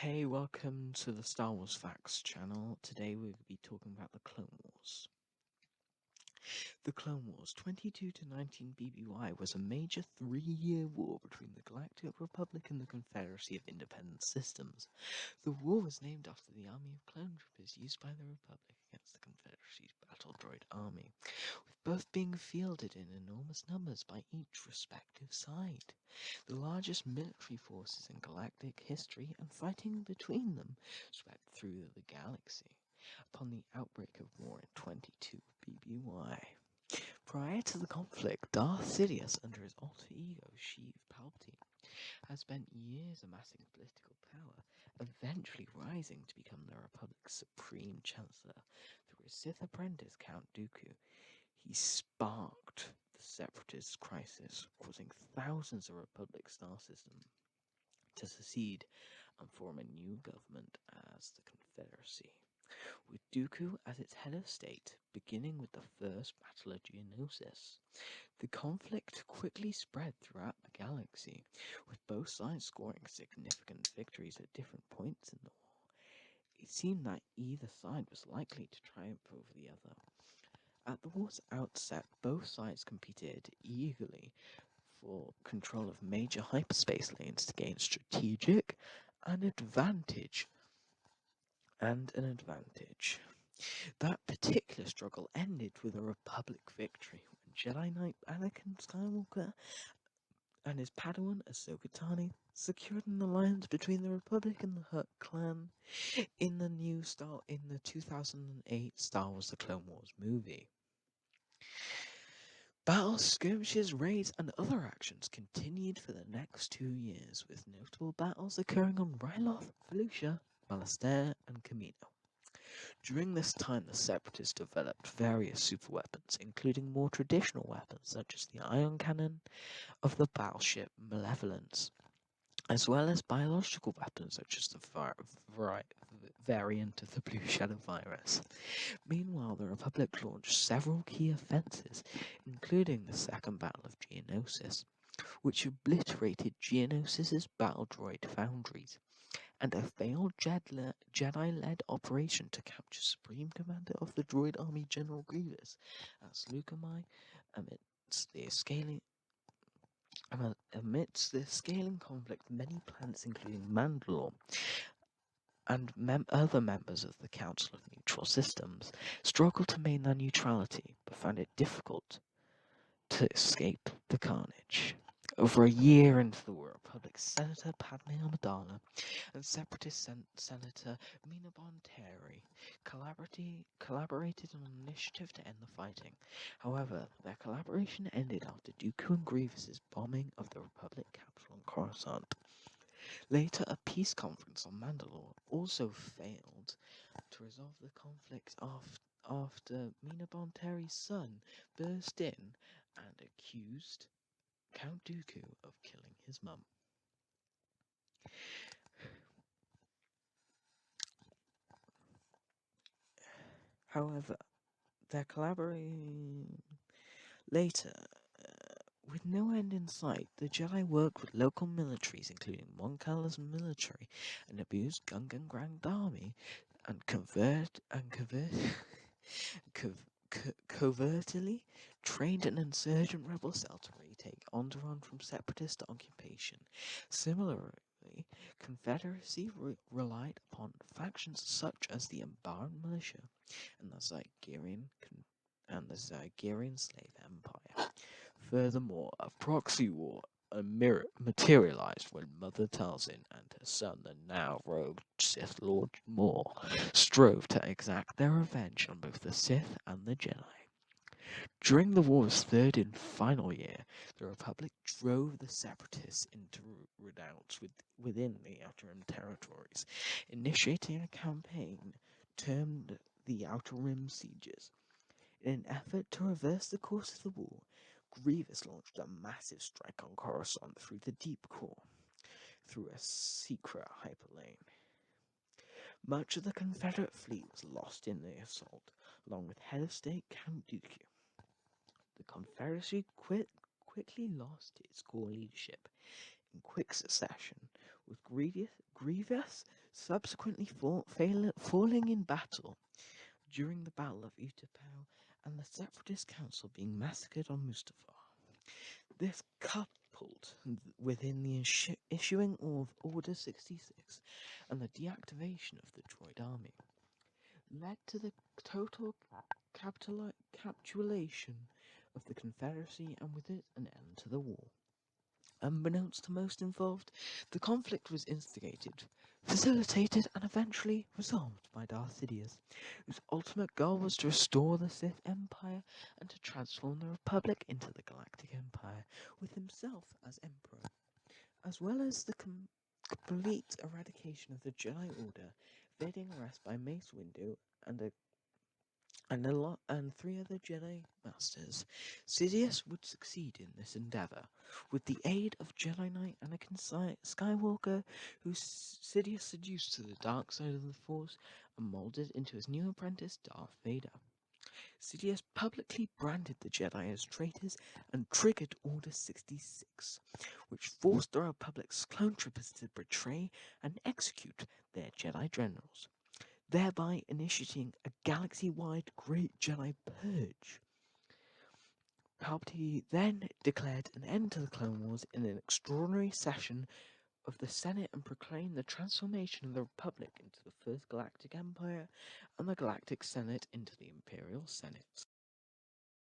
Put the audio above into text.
Hey, welcome to the Star Wars Facts channel. Today we'll be talking about the Clone Wars. The Clone Wars 22 to 19 BBY was a major 3-year war between the Galactic Republic and the Confederacy of Independent Systems. The war was named after the army of clone troopers used by the Republic against the Confederacy's battle droid army, with both being fielded in enormous numbers by each respective side. The largest military forces in galactic history, and fighting between them swept through the galaxy upon the outbreak of war in 22 BBY. Prior to the conflict, Darth Sidious, under his alter ego Sheev Palpatine, had spent years amassing political power, eventually rising to become the Republic's supreme chancellor. Through his Sith apprentice, Count Dooku, he sparked the Separatist crisis, causing thousands of Republic star systems to secede and form a new government as the Confederacy, with Dooku as its head of state, beginning with the First Battle of Geonosis. The conflict quickly spread throughout the galaxy, with both sides scoring significant victories at different points in the war. It seemed that either side was likely to triumph over the other. At the war's outset, both sides competed eagerly for control of major hyperspace lanes to gain strategic an advantage. That particular struggle ended with a Republic victory when Jedi Knight Anakin Skywalker and his Padawan Ahsoka Tano secured an alliance between the Republic and the Hut clan in the 2008 Star Wars: The Clone Wars movie. Battles, skirmishes, raids, and other actions continued for the next 2 years, with notable battles occurring on Ryloth, Felucia, Malastare, and Kamino. During this time, the Separatists developed various superweapons, including more traditional weapons such as the ion cannon of the battleship Malevolence, as well as biological weapons such as the variant of the Blue Shadow virus. Meanwhile, the Republic launched several key offensives, including the Second Battle of Geonosis, which obliterated Geonosis' battle droid foundries, and a failed Jedi-led operation to capture Supreme Commander of the droid army General Grievous at Slukamai amidst the scaling conflict. Many planets, including Mandalore and other members of the Council of Neutral Systems, struggled to maintain their neutrality, but found it difficult to escape the carnage. Over a year into the war, Republic Senator Padme Amidala and Separatist Senator Mina Bonteri collaborated on an initiative to end the fighting. However, their collaboration ended after Dooku and Grievous' bombing of the Republic capital on Coruscant. Later, a peace conference on Mandalore also failed to resolve the conflict after Mina Bonteri's son burst in and accused Count Dooku of killing his mum. However, their collaborating later, with no end in sight, the Jedi worked with local militaries, including Mon Cala's military and Naboo's Gungan Grand Army, and covertly trained an insurgent rebel cell to retake Onderon from Separatist occupation. Similarly, Confederacy relied upon factions such as the Ambaran militia and the Zygerian slave empire. Furthermore, a proxy war materialized when Mother Talzin and her son, the now rogue Sith Lord Maul, strove to exact their revenge on both the Sith and the Jedi. During the war's third and final year, the Republic drove the Separatists into redoubts within the Outer Rim territories, initiating a campaign termed the Outer Rim Sieges. In an effort to reverse the course of the war, Grievous launched a massive strike on Coruscant through the deep core, through a secret hyperlane. Much of the Confederate fleet was lost in the assault, along with head of state Count Dooku. The Confederacy quickly lost its core leadership in quick succession, with Grievous subsequently falling in battle during the Battle of Utapau and the Separatist Council being massacred on Mustafar. This coupled within the issuing of Order 66 and the deactivation of the Droid army led to the total capitulation of the Confederacy and with it an end to the war. Unbeknownst to most involved, the conflict was instigated, facilitated, and eventually resolved by Darth Sidious, whose ultimate goal was to restore the Sith Empire and to transform the Republic into the Galactic Empire, with himself as Emperor, as well as the complete eradication of the Jedi Order, evading arrest by Mace Windu and 3 other Jedi Masters. Sidious would succeed in this endeavour, with the aid of Jedi Knight Anakin Skywalker, who Sidious seduced to the dark side of the Force and moulded into his new apprentice Darth Vader. Sidious publicly branded the Jedi as traitors and triggered Order 66, which forced the Republic's clone troopers to betray and execute their Jedi generals, thereby initiating a galaxy-wide Great Jedi Purge. Palpatine then declared an end to the Clone Wars in an extraordinary session of the Senate and proclaimed the transformation of the Republic into the First Galactic Empire and the Galactic Senate into the Imperial Senate.